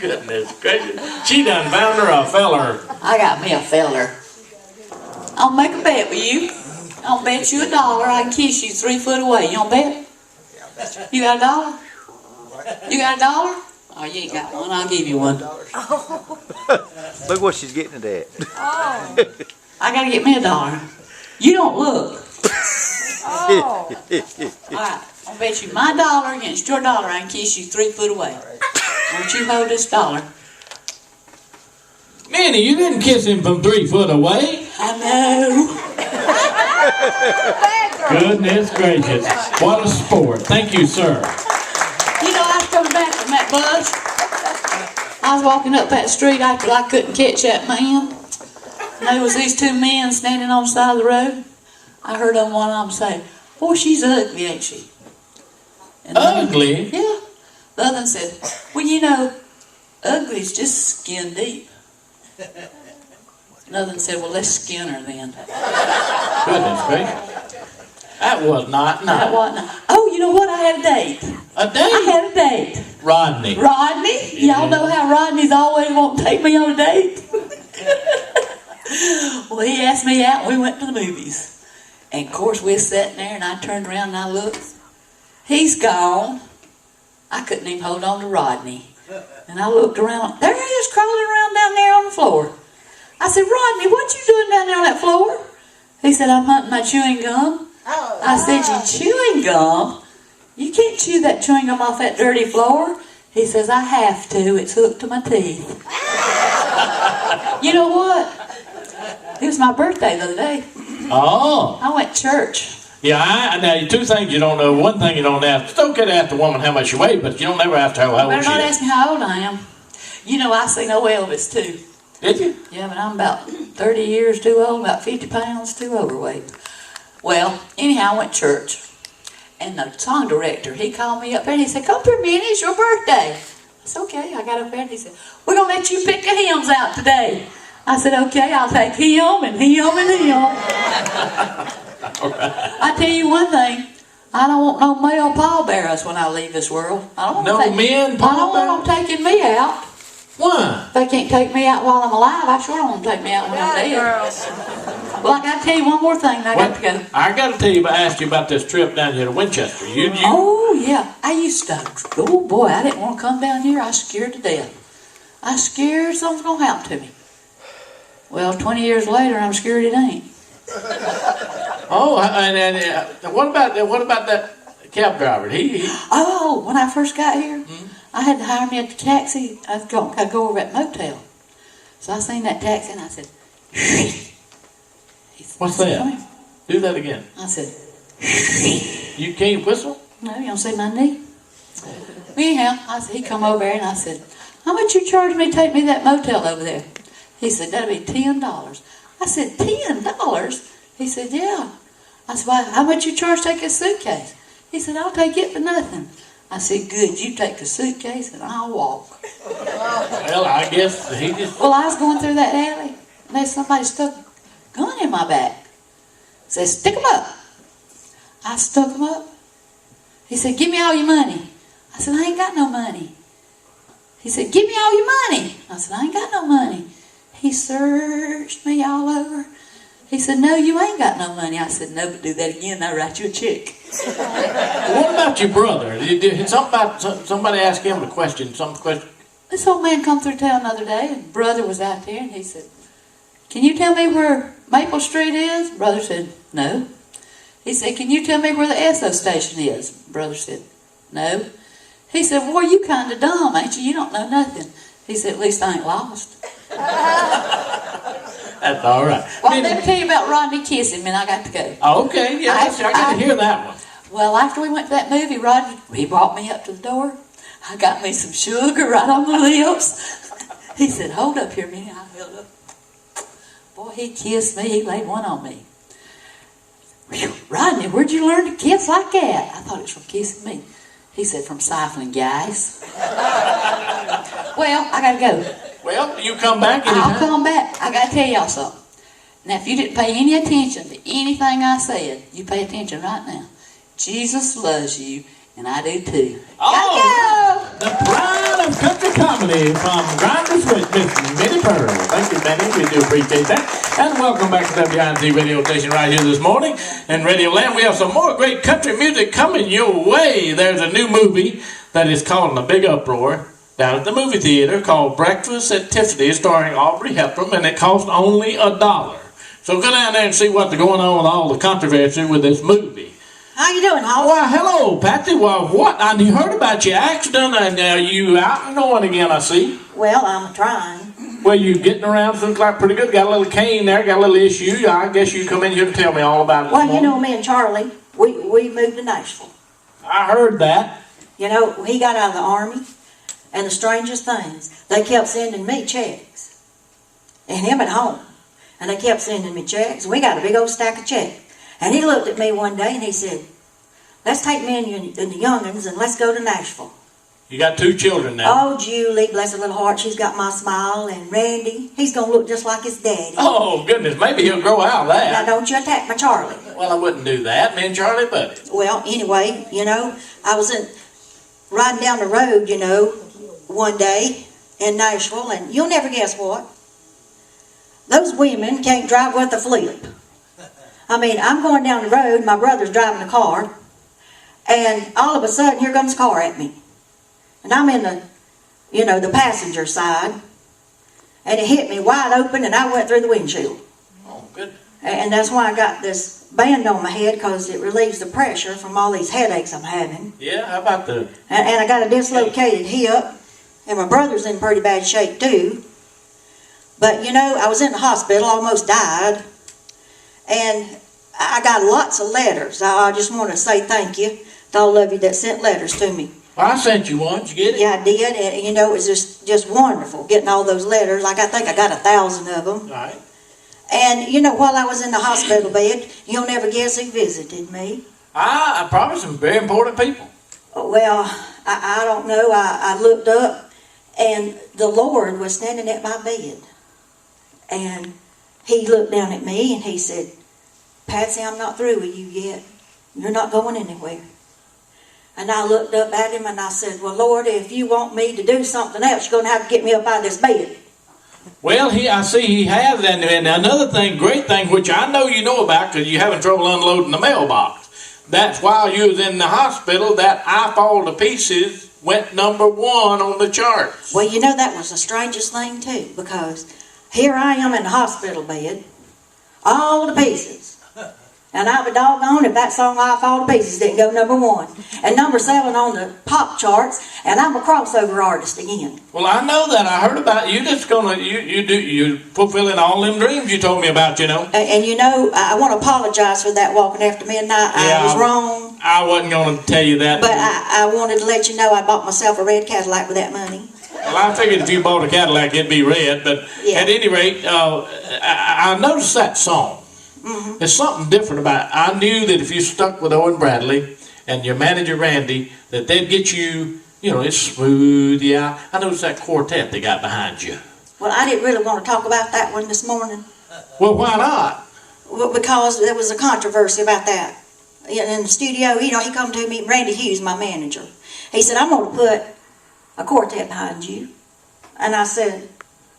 Goodness gracious. She done found her a feller. I got me a feller. I'll make a bet with you. I'll bet you $1 I can kiss you 3 foot away. You want to bet? You got $1? You got $1? Oh, you ain't got one. I'll give you one. Look what she's getting it at. Oh. I got to get me $1. You don't look. Oh. All right. I'll bet you my $1 against your $1 I can kiss you 3 foot away. Won't you hold this $1? Minnie, you didn't kiss him from 3 foot away. I know. Goodness gracious. What a sport. Thank you, sir. You know, I was coming back from that bus. I was walking up that street after I couldn't catch that man. And there was these 2 men standing on the side of the road. I heard one of them say, "Boy, she's ugly, ain't she?" And ugly? Yeah. The other one said, "Well, you know, ugly's just skin deep." Another one said, "Well, let's skin her then." Goodness gracious. That was not nice. That wasn't. Oh, you know what? I had a date. A date? I had a date. Rodney. Rodney? Y'all know how Rodney's always want to take me on a date? Well, he asked me out and we went to the movies. And of course we were sitting there and I turned around and I looked. He's gone. I couldn't even hold on to Rodney. And I looked around. There he is crawling around down there on the floor. I said, "Rodney, what you doing down there on that floor?" He said, "I'm hunting my chewing gum." I said, "You chewing gum? You can't chew that chewing gum off that dirty floor." He says, "I have to. It's hooked to my teeth." You know what? It was my birthday the other day. Oh. I went to church. Yeah, now 2 things you don't know. One thing you don't ask. It's okay to ask the woman how much she weighs, but you don't ever ask her how old she is. Better not ask me how old I am. You know, I seen old Elvis too. Did you? Yeah, but I'm about 30 years too old, about 50 pounds too overweight. Well, anyhow, I went to church. And the song director, he called me up there and he said, "Come here, Minnie, it's your birthday." I said, "Okay." I got up there and he said, "We're going to let you pick the hymns out today." I said, "Okay, I'll take him and him and him." I tell you one thing, I don't want no male pallbearers when I leave this world. I don't want men I don't want them taking me out. Why? If they can't take me out while I'm alive, I sure don't want them to take me out when I'm dead. Well, I got to tell you one more thing and I got to go. I got to tell you, I asked you about this trip down here to Winchester. Oh, yeah. I used to, oh boy, I didn't want to come down here. I was scared to death. I was scared something's going to happen to me. Well, 20 years later, I'm scared it ain't. Oh, and what about that cab driver? Oh, when I first got here, I had to hire me a taxi. I'd go over at motel. So I seen that taxi and I said, "What's that? Do that again." I said, "You can't whistle?" "No, you don't see my knee." Anyhow, he come over there and I said, "How much you charge me to take me to that motel over there?" He said, "That'll be $10. I said, $10? He said, "Yeah." I said, "Well, how much you charge to take a suitcase?" He said, "I'll take it for nothing." I said, "Good, you take the suitcase and I'll walk." Well, I guess he just... Well, I was going through that alley and there's somebody stuck a gun in my back. Said, "Stick 'em up." I stuck 'em up. He said, "Give me all your money." I said, "I ain't got no money." He said, "Give me all your money." I said, "I ain't got no money." He searched me all over. He said, "No, you ain't got no money." I said, "No, but do that again, I'll write you a check." What about your brother? Somebody asked him a question. This old man come through town the other day, and brother was out there, and he said, "Can you tell me where Maple Street is?" Brother said, "No." He said, "Can you tell me where the Esso station is?" Brother said, "No." He said, "Boy, you kind of dumb, ain't you? You don't know nothing." He said, "At least I ain't lost." That's all right. Well, let me tell you about Rodney kissing me, and I got to go. Okay, yeah, I got to hear that one. Well, after we went to that movie, Rodney, he brought me up to the door. I got me some sugar right on the lips. He said, "Hold up here, Minnie." I held up. Boy, he kissed me. He laid one on me. "Whew, Rodney, where'd you learn to kiss like that?" I thought it was from kissing me. He said, "From siphoning gas." Well, I got to go. Well, you come back anytime. I'll come back. I got to tell y'all something. Now, if you didn't pay any attention to anything I said, you pay attention right now. Jesus loves you, and I do too. Oh, the pride of country comedy from Grinders with Miss Minnie Pearl. Thank you, Minnie. We do appreciate that. And welcome back to WINZ radio station right here this morning. In Radio Land, we have some more great country music coming your way. There's a new movie that is called A Big Uproar down at the movie theater called Breakfast at Tiffany's, starring Aubrey Hepburn, and it costs only $1. So go down there and see what's going on with all the controversy with this movie. How you doing, Hall? Well, hello, Patsy. Well, what? I heard about your accident, and you out and going again, I see. Well, I'm trying. Well, you getting around, looks like pretty good. Got a little cane there, got a little issue. I guess you come in here to tell me all about it. Well, you know, me and Charlie, we moved to Nashville. I heard that. You know, he got out of the Army, and the strangest things, they kept sending me checks. And him at home. And they kept sending me checks. We got a big old stack of checks. And he looked at me one day and he said, let's take me and the young'uns and let's go to Nashville. You got 2 children now. Oh, Julie, bless her little heart, she's got my smile. And Randy, he's going to look just like his daddy. Oh, goodness, maybe he'll grow out of that. Now, don't you attack my Charlie. Well, I wouldn't do that. Me and Charlie buddy. Well, anyway, you know, I was riding down the road, you know, one day in Nashville, and you'll never guess what. Those women can't drive worth a flip. I mean, I'm going down the road, my brother's driving the car, and all of a sudden, here comes a car at me. And I'm in the, you know, the passenger side, and it hit me wide open, and I went through the windshield. Oh, good. And that's why I got this band on my head, because it relieves the pressure from all these headaches I'm having. Yeah, how about the... And I got a dislocated hip, and my brother's in pretty bad shape too. But, you know, I was in the hospital, almost died, and I got lots of letters. I just want to say thank you to all of you that sent letters to me. Well, I sent you one. Did you get it? Yeah, I did, and, you know, it was just wonderful getting all those letters. Like, I think I got 1,000 of them. All right. And, you know, while I was in the hospital bed, you'll never guess who visited me. I probably some very important people. Well, I don't know. I looked up, and the Lord was standing at my bed. And he looked down at me, and he said, Patsy, I'm not through with you yet. You're not going anywhere. And I looked up at him, and I said, well, Lord, if you want me to do something else, you're going to have to get me up out of this bed. Well, I see he has that. And another thing, great thing, which I know you know about because you're having trouble unloading the mailbox. That's while you was in the hospital, that I Fall to Pieces went #1 on the charts. Well, you know, that was the strangest thing, too, because here I am in the hospital bed, all to pieces. And I'd be doggone if that song I Fall to Pieces didn't go #1. And #7 on the pop charts, and I'm a crossover artist again. Well, I know that. I heard about you. Just you fulfilling all them dreams you told me about, you know. And you know, I want to apologize for that walking after midnight. I was wrong. I wasn't going to tell you that. But I wanted to let you know I bought myself a red Cadillac with that money. Well, I figured if you bought a Cadillac, it'd be red. But yeah. At any rate, I noticed that song. Mm-hmm. There's something different about it. I knew that if you stuck with Owen Bradley and your manager Randy, that they'd get you, you know, it's smooth. Yeah, I noticed that quartet they got behind you. Well, I didn't really want to talk about that one this morning. Well, why not? Well, because there was a controversy about that. In the studio, you know, he come to me, Randy Hughes, my manager. He said, I'm going to put a quartet behind you. And I said,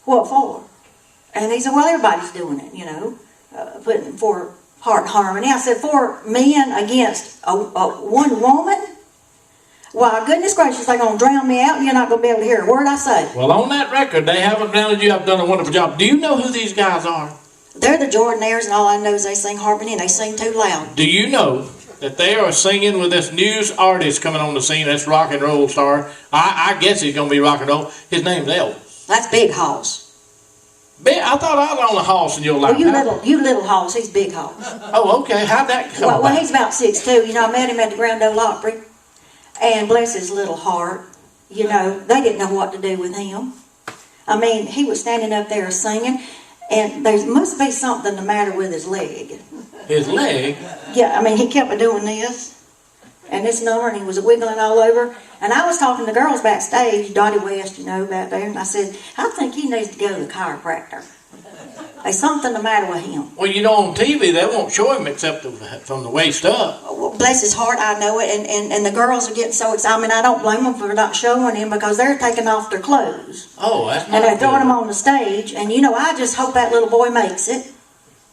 what for? And he said, well, everybody's doing it, you know. Putting for heart harmony. I said, 4 men against one woman? Why, goodness gracious, they're going to drown me out and you're not going to be able to hear a word I say. Well, on that record, they haven't drowned you. I've done a wonderful job. Do you know who these guys are? They're the Jordanaires, and all I know is they sing harmony and they sing too loud. Do you know that they are singing with this new artist coming on the scene, this rock and roll star? I guess he's going to be rock and roll. His name's Elvis. That's Big Hoss. I thought I was on a horse in your life. Well, you little Hoss, he's Big Hoss. Oh, okay. How'd that come about? Well, he's about 6'2". You know, I met him at the Grand Ole Opry. And bless his little heart, you know, they didn't know what to do with him. I mean, he was standing up there singing, and there must be something the matter with his leg. His leg? Yeah, I mean, he kept doing this, and this number, and he was wiggling all over. And I was talking to girls backstage, Dottie West, you know, back there, and I said, I think he needs to go to the chiropractor. There's something the matter with him. Well, you know, on TV they won't show him except from the waist up. Well, bless his heart, I know it, and the girls are getting so excited. I mean, I don't blame them for not showing him because they're taking off their clothes. Oh, that's not and they're throwing good. them on the stage, and you know, I just hope that little boy makes it.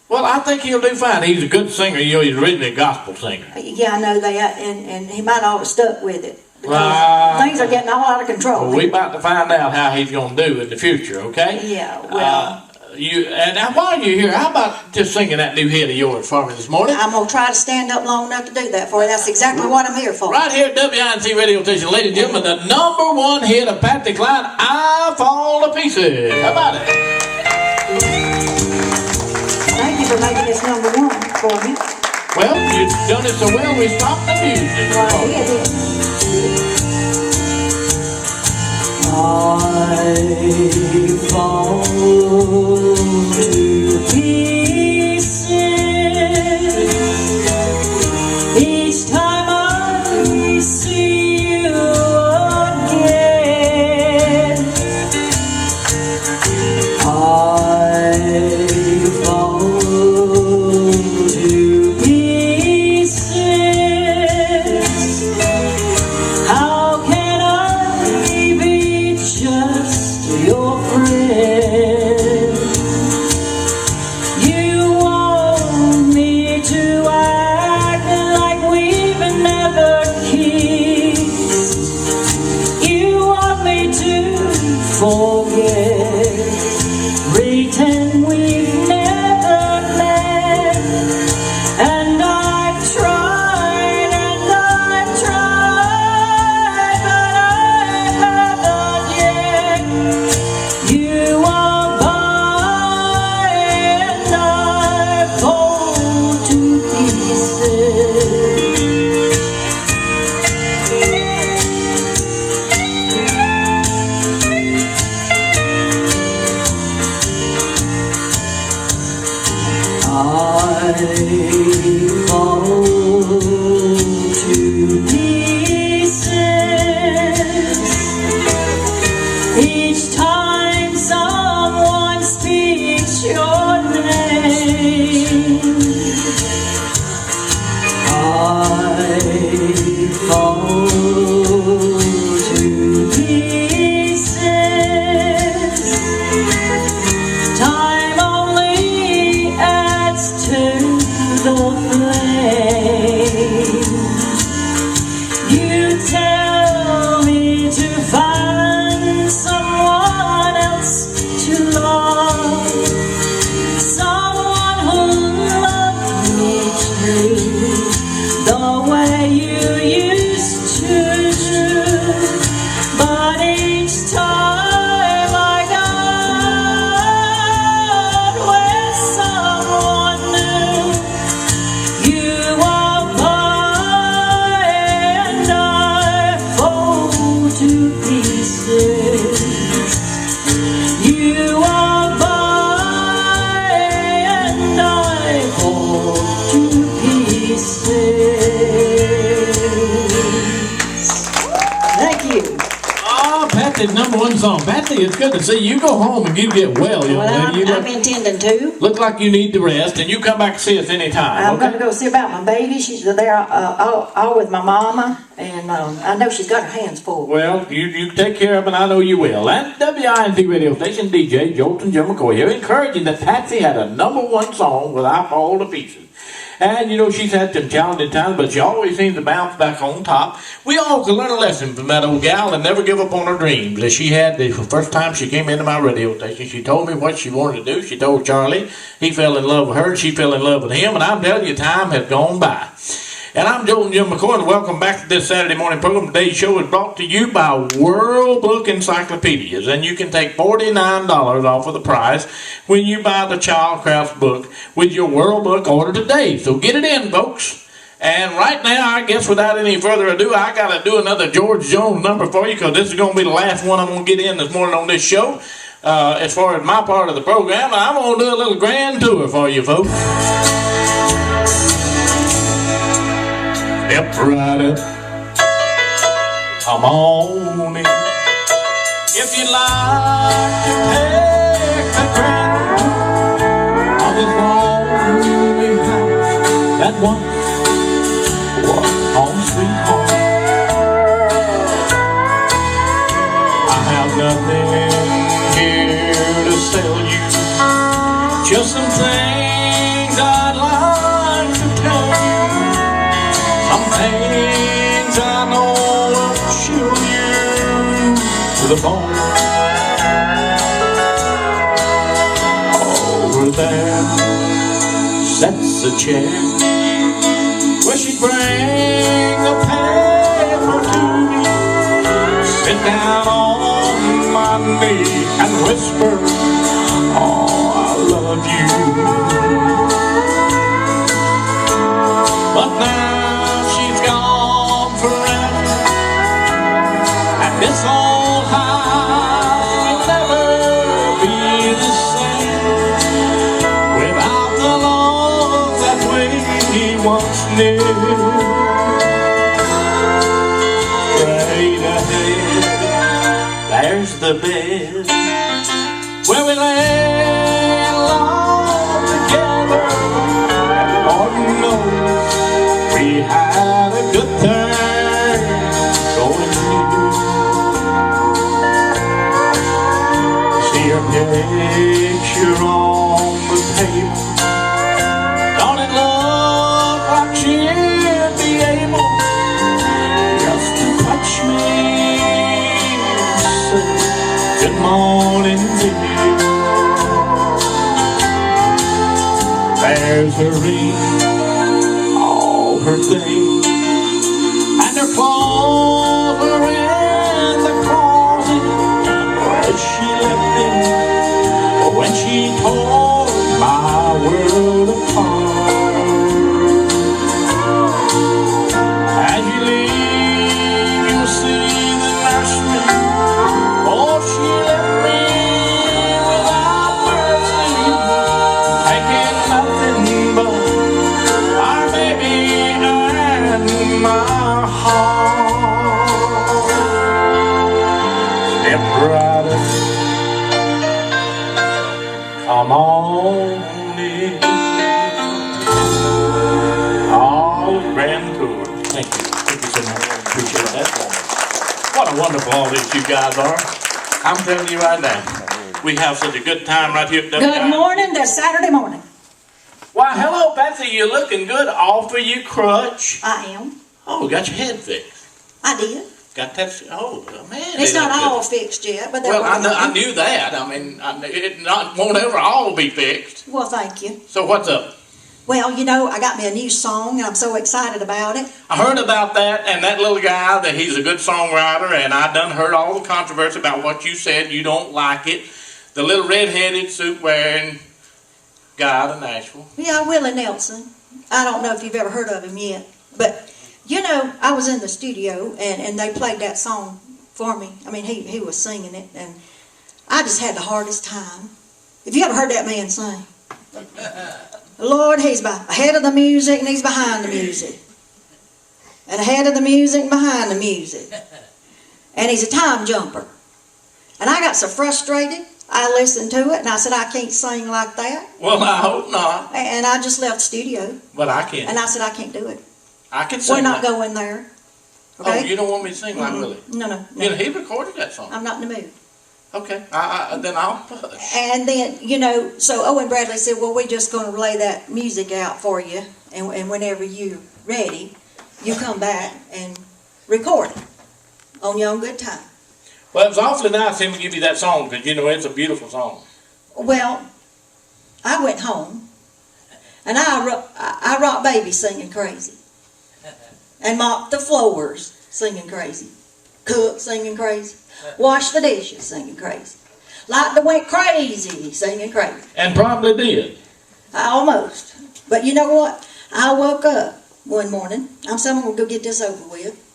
Well, I think he'll do fine. He's a good singer. You know, he's originally a gospel singer. Yeah, I know that, and he might have stuck with it. Because things are getting all out of control. Well, we're about to find out how he's going to do in the future, okay? Yeah, well... and now while you're here, how about just singing that new hit of yours for me this morning? I'm going to try to stand up long enough to do that for you. That's exactly what I'm here for. Right here at WINC Radio Station, ladies and gentlemen, the #1 hit of Patsy Cline, I Fall to Pieces. How about it? Thank you for making this #1 for me. Well, you've done it so well, we stopped the music. Right, yeah, yeah. I fall to pieces each time I see you again. I fall to pieces. How can I be just your friend? You want me to act like we've never kissed. You want me to forget, pretend we've never met. And I've tried, but I haven't yet. You are mine, and I fall to pieces. I fall to pieces each time someone speaks your name. I fall to pieces. Time only adds to the flame. You tell me to find someone else to love, someone who loves me true, the way you used to do. But each time I got with someone new, you are mine, and I fall to pieces. You are mine, and I fall to pieces. Thank you. Oh, Patsy's #1 song. Patsy, it's good to see you. Go home and you get well, young Well, lady. You I'm intending to. look like you need to rest, and you come back and see us anytime. I'm Okay? going to go see about my baby. She's there all with my mama, and I know she's got her hands full. Well, you take care of it, and I know you will. And WINC radio station DJ Jolton Jim McCoy here, encouraging that Patsy had a #1 song with I Fall to Pieces. And you know, she's had some challenging times, but she always seems to bounce back on top. We all can learn a lesson from that old gal and never give up on her dreams. As she had the first time she came into my radio station, she told me what she wanted to do. She told Charlie, he fell in love with her, and she fell in love with him, and I'm telling you, time has gone by. And I'm Jolton Jim McCoy, and welcome back to this Saturday morning program. Today's show is brought to you by World Book Encyclopedias, and you can take $49 off of the price when you buy the Childcraft book with your World Book order today. So get it in, folks. And right now, I guess without any further ado, I got to do another George Jones number for you, because this is going to be the last one I'm going to get in this morning on this show, as far as my part of the program. I'm going to do a little grand tour for you, folks. Step right up, come on in. If you'd like to take the crown, once was home sweet home. I have nothing here to sell you, just some things I'd like to tell you, some things I know will chill you to the bone. Over there sits a chair where she'd bring the paper to me, sit down on my knee and whisper, oh, I love you. But now she's gone forever, and this old house will never be the same without the love that we once knew. Straight ahead, there's the bed where we lay alone together, and Lord knows we had a good time going through. See her picture on the table, don't it look like she'd be able just to touch me and say good morning, dear. There's her ring, all her things, and her clothes are in the closet where she left them when she tore my world apart. As you leave, you'll see the nursery. Oh, she left me without mercy, taking nothing but our baby and my heart. Step right up, come on in. Oh, grand tour. Thank you. Thank you so much. Appreciate that. What a wonderful audience you guys are. I'm telling you right now, we have such a good time right here at Good WI. morning, this Saturday morning. Why, hello, Patsy. You're looking good off of your crutch. I am. Oh, got your head fixed. I did. Got that? Oh, man. It's they not look all good. fixed yet, but they're Well, working I on it. knew that. I mean, it won't ever all be fixed. Well, thank you. So what's up? Well, you know, I got me a new song, and I'm so excited about it. I heard about that, and that little guy, that he's a good songwriter, and I done heard all the controversy about what you said. You don't like it. The little red-headed, suit-wearing guy out of Nashville. Yeah, Willie Nelson. I don't know if you've ever heard of him yet, but you know, I was in the studio and they played that song for me. I mean, he was singing it, and I just had the hardest time. Have you ever heard that man sing? Lord, he's ahead of the music and he's behind the music, and ahead of the music and behind the music, and he's a time jumper. And I got so frustrated. I listened to it and I said, I can't sing like that. Well, I hope not, And I just left the studio. but I can. And I said, I can't do it. I can sing We're not like... going there. Oh, Okay? you don't want me to sing like Willie? No, no, You know, no. he recorded that song. I'm not in the mood. Okay, then I'll push. And then, you know, so Owen Bradley said, well, we're just going to lay that music out for you. And whenever you're ready, you come back and record it on your own good time. Well, it was awfully nice of him to give you that song, because, you know, it's a beautiful song. Well, I went home and I rocked baby singing crazy. And mopped the floors singing crazy. Cooked singing crazy. Washed the dishes singing crazy. Like went crazy singing crazy. And probably did. Almost. But you know what? I woke up one morning. I'm saying I'm going to go get this over with.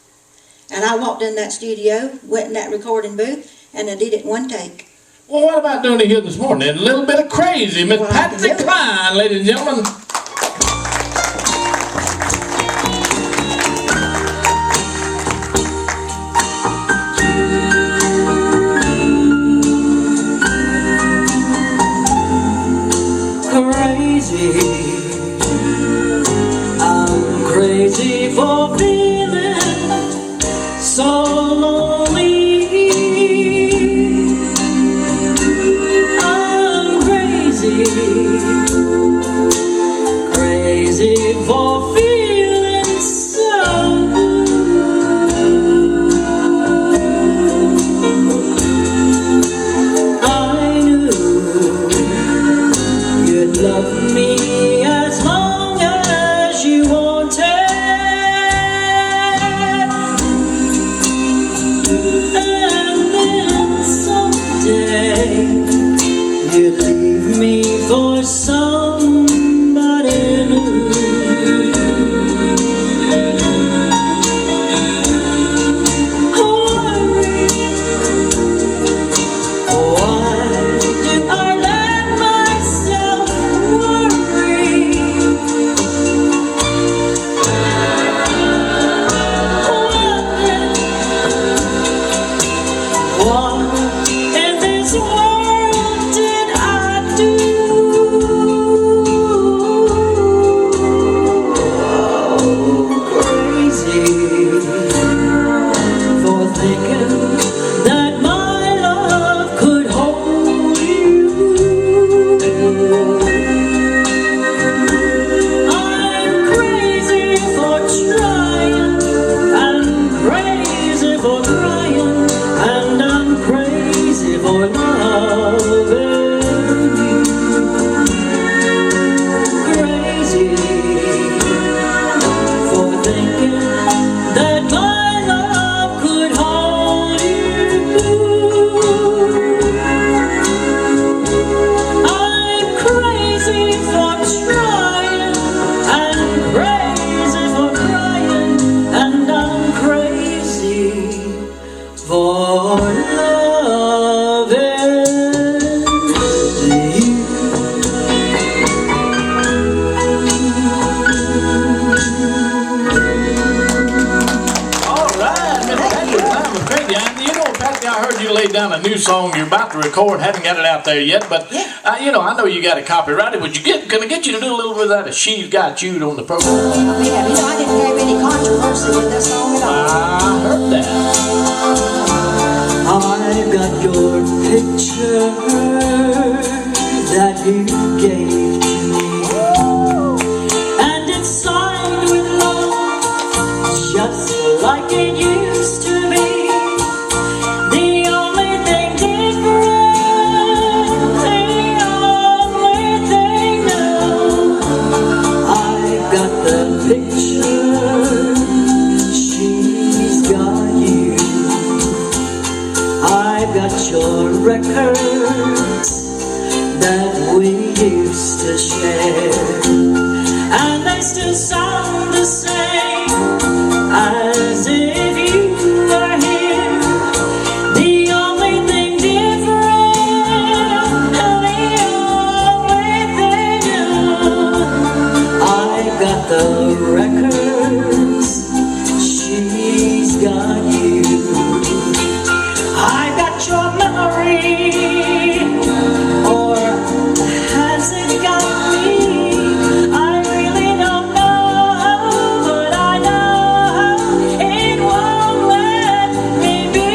And I walked in that studio, went in that recording booth, and I did it in one take. Well, what about doing it here this morning? A little bit of crazy. Miss Well, I can Patsy do it. Cline, ladies and gentlemen. Crazy, I somebody new. Down a new song you're about to record, haven't got it out there yet, but you know, I know you got it copyrighted. Would you gonna get you to do a little bit of that as She's Got You on the program? Yeah, you know, I didn't have any controversy with this song at all. I heard that. I got your picture that you gave me, and it's signed with love, just like it used to be. Your records that we used to share, and they still sound the same as if you were here. The only thing different, the only thing new, I got the records, she's got you. I got your memory, or has it got me? I really don't know, but I know it won't let me be.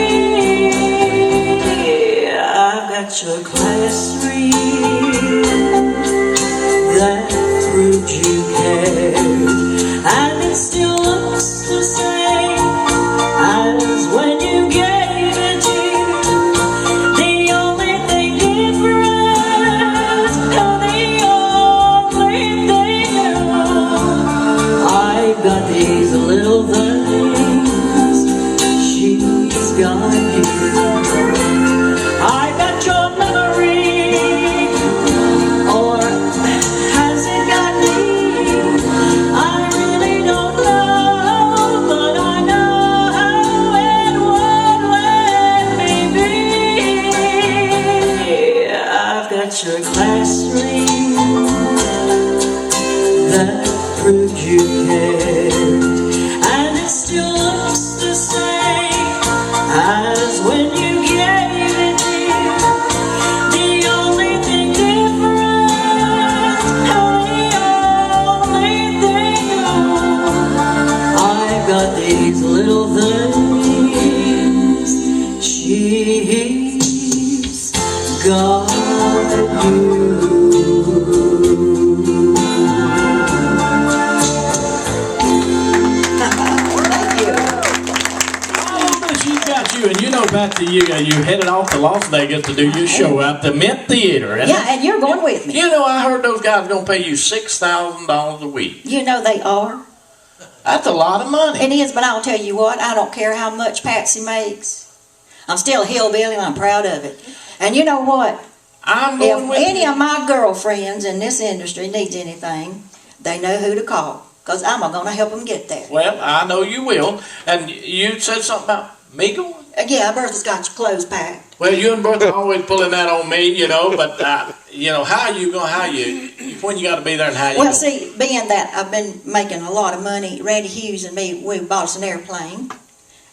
I've got your class ring that proved you cared, and it still looks the same as when you gave it to. Got these little things, she's got you. I got your memory, or has it got me? I really don't know, but I know it won't let me be. I've got your class ring that proved you cared, and it still looks the same as when you gave it to me. The only thing different, the only thing new, I've got these little things, she's got you. And you know, Patsy, you headed off to Las Vegas to do your show at the Mint Theater. And you're going with me. You know, I heard those guys are going to pay you $6,000 a week. You know they are. That's a lot of money. It is, but I'll tell you what, I don't care how much Patsy makes. I'm still a hillbilly and I'm proud of it. And you know what? I'm going If with any you. of my girlfriends in this industry needs anything, they know who to call, because I'm going to help them get there. Well, I know you will. And you said something about me going? Yeah, Bertha's got your clothes packed. Well, you and Bertha always pulling that on me, you know, but, you know, when you got to be there and how you Well, going? see, being that I've been making a lot of money, Randy Hughes and me, we bought us an airplane,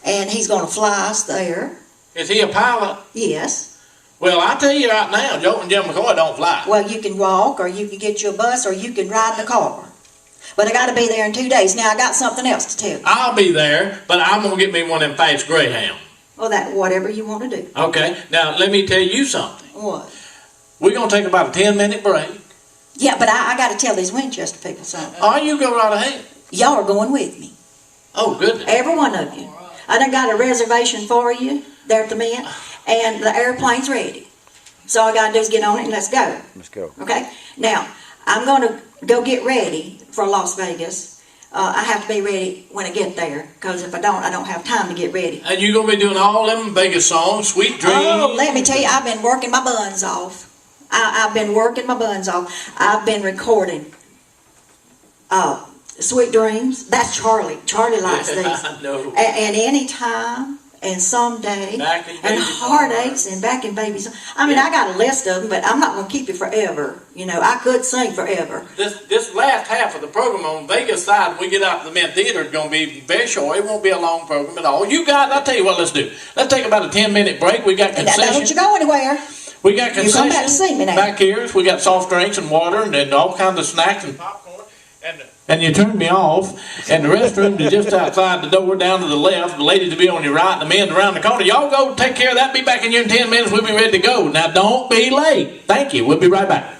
and he's going to fly us there. Is he a pilot? Yes. Well, I tell you right now, Joe and Jim McCoy don't fly. Well, you can walk, or you can get you a bus, or you can ride in a car. But I got to be there in 2 days. Now, I got something else to tell you. I'll be there, but I'm going to get me one of them fast Greyhounds. Well, that whatever you want to do. Okay, now let me tell you something. What? We're going to take about a 10-minute break. Yeah, but I got to tell these Winchester people something. Oh, you go right ahead. Y'all are going with me. Oh, goodness. Every one of you. I done got a reservation for you there at the Mint, and the airplane's ready. So all I got to do is get on it and let's go. Let's go. Okay? Now, I'm going to go get ready for Las Vegas. I have to be ready when I get there, because if I don't have time to get ready. And you're going to be doing all them Vegas songs, Sweet Dreams. Oh, let me tell you, I've been working my buns off. I've been working my buns off. I've been recording Sweet Dreams. That's Charlie. Charlie likes these. I know. And Anytime, and Someday, Back in and Baby's Heartaches, and Back in Baby's. I mean, I got a list of them, but I'm not going to keep it forever. You know, I could sing forever. This last half of the program on Vegas side, when we get out to the Mint Theater, it's going to be very short. It won't be a long program at all. I'll tell you what, let's do. Let's take about a 10-minute break. We got And now, don't concessions. you go anywhere. We got You come back to concessions see me now. back here. We got soft drinks and water and all kinds of snacks and popcorn. And you turned me off, and the restroom is just outside the door, down to the left. The ladies will be on your right, and the men around the corner. Y'all go take care of that. Be back in here in 10 minutes. We'll be ready to go. Now, don't be late. Thank you. We'll be right back.